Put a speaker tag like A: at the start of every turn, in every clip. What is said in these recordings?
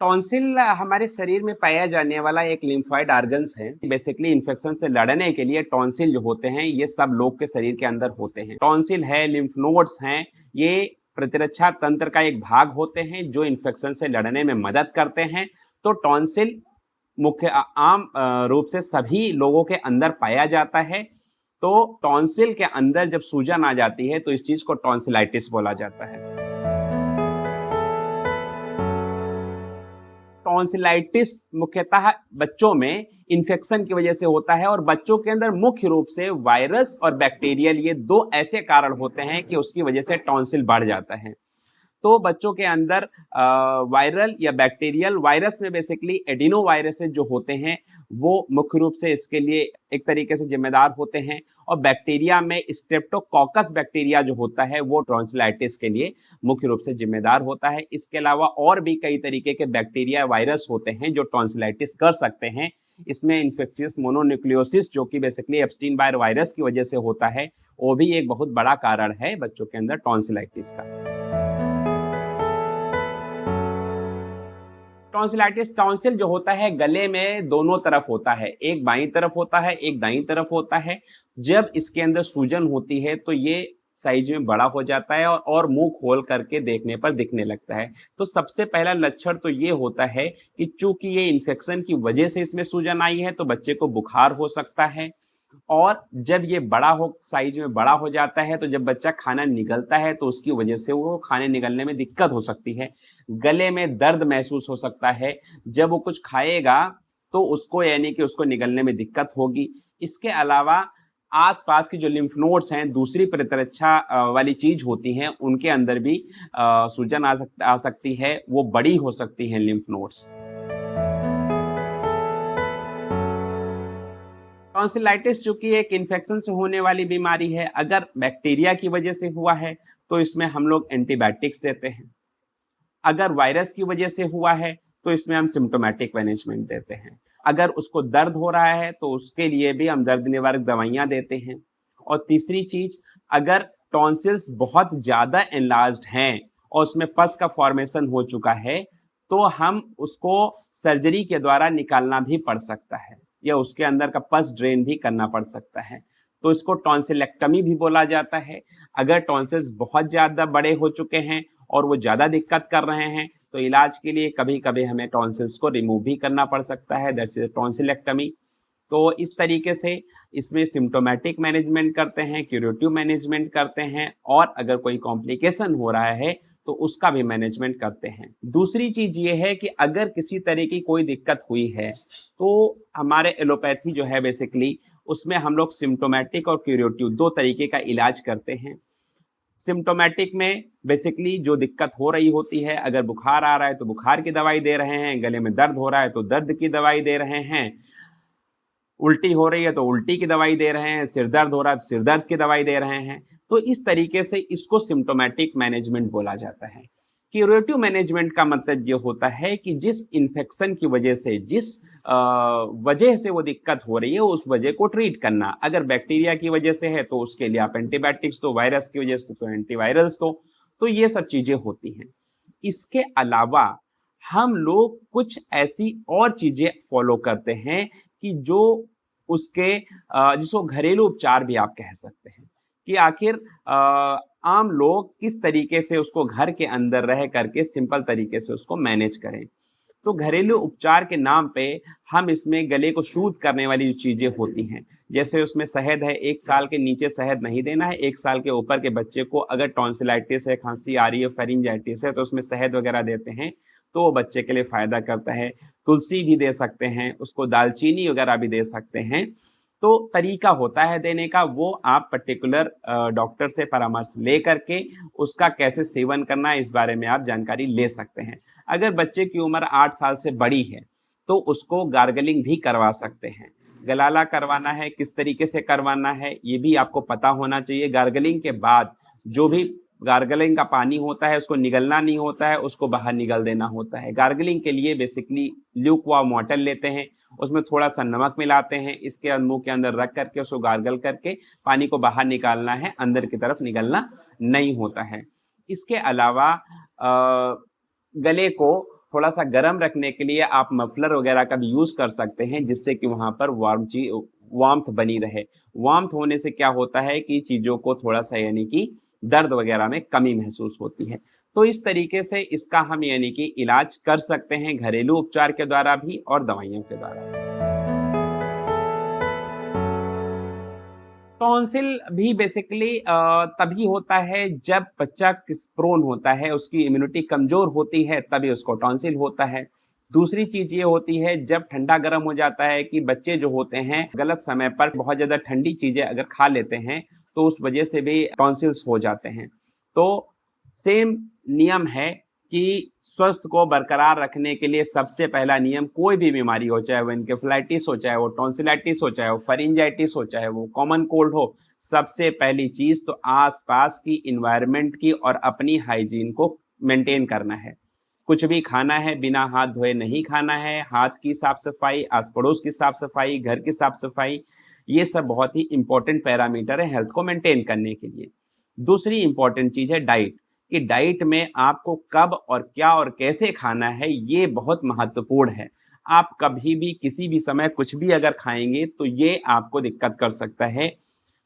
A: Tonsil हमारे शरीर में पाया जाने वाला एक लिम्फॉइड ऑर्गन्स है। बेसिकली इन्फेक्शन से लड़ने के लिए टॉन्सिल जो होते हैं ये सब लोग के शरीर के अंदर होते हैं। टॉन्सिल है, लिम्फ नोड्स हैं, ये प्रतिरक्षा तंत्र का एक भाग होते हैं जो इन्फेक्शन से लड़ने में मदद करते हैं। तो टॉन्सिल मुख्य आम रूप से सभी लोगों के अंदर पाया जाता है। तो टॉन्सिल के अंदर जब सूजन आ जाती है तो इस चीज को टॉन्सिलाइटिस बोला जाता है। टॉन्सिलाइटिस मुख्यतः बच्चों में इन्फेक्शन की वजह से होता है और बच्चों के अंदर मुख्य रूप से वायरस और बैक्टीरियल, ये दो ऐसे कारण होते हैं कि उसकी वजह से टॉन्सिल बढ़ जाता है। तो बच्चों के अंदर वायरल या बैक्टीरियल, वायरस में बेसिकली एडिनो वायरसेस जो होते हैं वो मुख्य रूप से इसके लिए एक तरीके से जिम्मेदार होते हैं, और बैक्टीरिया में स्ट्रेप्टोकोकस बैक्टीरिया जो होता है वो टॉन्सिलाइटिस के लिए मुख्य रूप से जिम्मेदार होता है। इसके अलावा और भी कई तरीके के बैक्टीरिया वायरस होते हैं जो टॉन्सिलाइटिस कर सकते हैं। इसमें इन्फेक्शियस मोनोन्यूक्लियोसिस जो कि बेसिकली एप्स्टीन बायर वायरस की वजह से होता है, वो भी एक बहुत बड़ा कारण है बच्चों के अंदर टॉन्सिलाइटिस का। टॉन्सिलाइटिस, टॉन्सिल जो होता है गले में दोनों तरफ होता है, एक बाईं तरफ होता है, एक दाईं तरफ होता है। जब इसके अंदर सूजन होती है तो ये साइज में बड़ा हो जाता है और मुंह खोल करके देखने पर दिखने लगता है। तो सबसे पहला लक्षण तो ये होता है कि चूंकि ये इन्फेक्शन की वजह से इसमें सूजन आई है तो बच्चे को बुखार हो सकता है। और जब ये बड़ा हो, साइज में बड़ा हो जाता है, तो जब बच्चा खाना निगलता है तो उसकी वजह से वो खाने निगलने में दिक्कत हो सकती है। गले में दर्द महसूस हो सकता है। जब वो कुछ खाएगा तो उसको, यानी कि उसको निगलने में दिक्कत होगी। इसके अलावा आसपास की जो लिम्फ नोड्स हैं, दूसरी प्रतिरक्षा वाली चीज होती हैं, उनके अंदर भी सूजन आ सकती है, वो बड़ी हो सकती हैं लिम्फ नोड्स। टॉन्सिलाइटिस जो कि एक इन्फेक्शन से होने वाली बीमारी है, अगर बैक्टीरिया की वजह से हुआ है तो इसमें हम लोग एंटीबायोटिक्स देते हैं। अगर वायरस की वजह से हुआ है तो इसमें हम सिम्टोमेटिक मैनेजमेंट देते हैं। अगर उसको दर्द हो रहा है तो उसके लिए भी हम दर्द निवारक दवाइयां देते हैं। और तीसरी चीज, अगर टॉन्सिल्स बहुत ज्यादा एनलार्ज्ड हैं और उसमें पस का फॉर्मेशन हो चुका है तो हम उसको सर्जरी के द्वारा निकालना भी पड़ सकता है, या उसके अंदर का पस ड्रेन भी करना पड़ सकता है। तो इसको टॉन्सिलेक्टमी भी बोला जाता है। अगर टॉन्सिल्स बहुत ज्यादा बड़े हो चुके हैं और वो ज्यादा दिक्कत कर रहे हैं तो इलाज के लिए कभी कभी हमें टॉन्सिल्स को रिमूव भी करना पड़ सकता है, दैट्स टॉन्सिलेक्टमी। तो इस तरीके से इसमें सिम्टोमेटिक मैनेजमेंट करते हैं, क्यूरेटिव मैनेजमेंट करते हैं, और अगर कोई कॉम्प्लिकेशन हो रहा है तो उसका भी मैनेजमेंट करते हैं। दूसरी चीज ये है कि अगर किसी तरह की कोई दिक्कत हुई है तो हमारे एलोपैथी जो है बेसिकली उसमें हम लोग सिम्टोमेटिक और क्यूरेटिव दो तरीके का इलाज करते हैं। सिम्टोमेटिक में बेसिकली जो दिक्कत हो रही होती है, अगर बुखार आ रहा है तो बुखार की दवाई दे रहे हैं, गले में दर्द हो रहा है तो दर्द की दवाई दे रहे हैं, उल्टी हो रही है तो उल्टी की दवाई दे रहे हैं, सिर दर्द हो रहा है तो सिर दर्द की दवाई दे रहे हैं। तो इस तरीके से इसको सिम्टोमेटिक मैनेजमेंट बोला जाता है। क्यूरेटिव मैनेजमेंट का मतलब ये होता है कि जिस इन्फेक्शन की वजह से, जिस वजह से वो दिक्कत हो रही है उस वजह को ट्रीट करना। अगर बैक्टीरिया की वजह से है तो उसके लिए आप एंटीबायोटिक्स दो, वायरस की वजह से तो एंटीवायरल्स दो। तो ये सब चीजें होती हैं। इसके अलावा हम लोग कुछ ऐसी और चीजें फॉलो करते हैं कि जो उसके जिसको घरेलू उपचार भी आप कह सकते हैं, कि आखिर आम लोग किस तरीके से उसको घर के अंदर रह करके सिंपल तरीके से उसको मैनेज करें। तो घरेलू उपचार के नाम पे हम इसमें गले को शुद्ध करने वाली जो चीजें होती हैं, जैसे उसमें शहद है, 1 साल के नीचे शहद नहीं देना है। 1 साल के ऊपर के बच्चे को अगर टॉन्सिलाइटिस है, खांसी आ रही है, फेरिंजाइटिस है, तो उसमें शहद वगैरह देते हैं तो वो बच्चे के लिए फायदा करता है। तुलसी भी दे सकते हैं उसको, दालचीनी वगैरह भी दे सकते हैं। तो तरीका होता है देने का, वो आप पर्टिकुलर डॉक्टर से परामर्श ले करके उसका कैसे सेवन करना है इस बारे में आप जानकारी ले सकते हैं। अगर बच्चे की उम्र 8 साल से बड़ी है तो उसको गार्गलिंग भी करवा सकते हैं। गलाला करवाना है, किस तरीके से करवाना है ये भी आपको पता होना चाहिए। गार्गलिंग के बाद जो भी गार्गलिंग का पानी होता है उसको निगलना नहीं होता है, उसको बाहर निगल देना होता है। गार्गलिंग के लिए बेसिकली ल्यूक वार्म वाटर लेते हैं, उसमें थोड़ा सा नमक मिलाते हैं, इसके मुंह के अंदर रख करके उसको गार्गल करके पानी को बाहर निकालना है, अंदर की तरफ निगलना नहीं होता है। इसके अलावा गले को थोड़ा सा गर्म रखने के लिए आप मफलर वगैरह का भी यूज कर सकते हैं, जिससे कि वहां पर वार्मथ बनी रहे। वार्मथ होने से क्या होता है कि चीजों को थोड़ा सा यानी कि दर्द वगैरह में कमी महसूस होती है। तो इस तरीके से इसका हम यानी कि इलाज कर सकते हैं घरेलू उपचार के द्वारा भी और दवाइयों के द्वारा भी। टॉन्सिल भी बेसिकली तभी होता है जब बच्चा किस प्रोन होता है, उसकी इम्यूनिटी कमजोर होती है, तभी उसको टॉन्सिल होता है। दूसरी चीज ये होती है जब ठंडा गर्म हो जाता है कि बच्चे जो होते हैं गलत समय पर बहुत ज्यादा ठंडी चीजें अगर खा लेते हैं तो उस वजह से भी टॉन्सिल्स हो जाते हैं। तो सेम नियम है कि स्वस्थ को बरकरार रखने के लिए सबसे पहला नियम, कोई भी बीमारी हो, चाहे वो एन्केफेलाइटिस हो, चाहे वो टॉन्सिलाइटिस हो, चाहे वो फरिंजाइटिस हो, चाहे वो कॉमन कोल्ड हो, सबसे पहली चीज तो आसपास की इन्वायरमेंट की और अपनी हाइजीन को मेंटेन करना है। कुछ भी खाना है बिना हाथ धोए नहीं खाना है। हाथ की साफ सफाई, आस पड़ोस की साफ सफाई, घर की साफ सफाई, ये सब बहुत ही इंपॉर्टेंट पैरामीटर है हेल्थ को मेंटेन करने के लिए। दूसरी इंपॉर्टेंट चीज है डाइट, कि डाइट में आपको कब और क्या और कैसे खाना है, ये बहुत महत्वपूर्ण है। आप कभी भी किसी भी समय कुछ भी अगर खाएंगे तो ये आपको दिक्कत कर सकता है।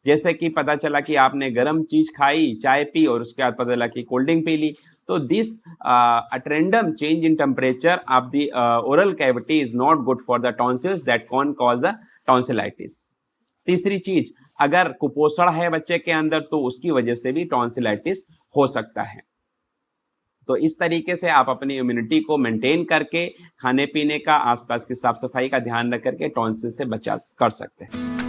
A: जैसे कि पता चला कि आपने गर्म चीज खाई, चाय पी और उसके बाद पता चला कि कोल्ड ड्रिंक पी ली, तो this a change in temperature of the oral cavity is not good for the tonsils that can cause the tonsillitis. तीसरी चीज, अगर कुपोषण है बच्चे के अंदर तो उसकी वजह से भी टॉन्सिलाइटिस हो सकता है। तो इस तरीके से आप अपनी इम्यूनिटी को मेंटेन करके, खाने पीने का, आसपास की साफ सफाई का ध्यान रख करके टॉन्सिल से बचाव कर सकते हैं।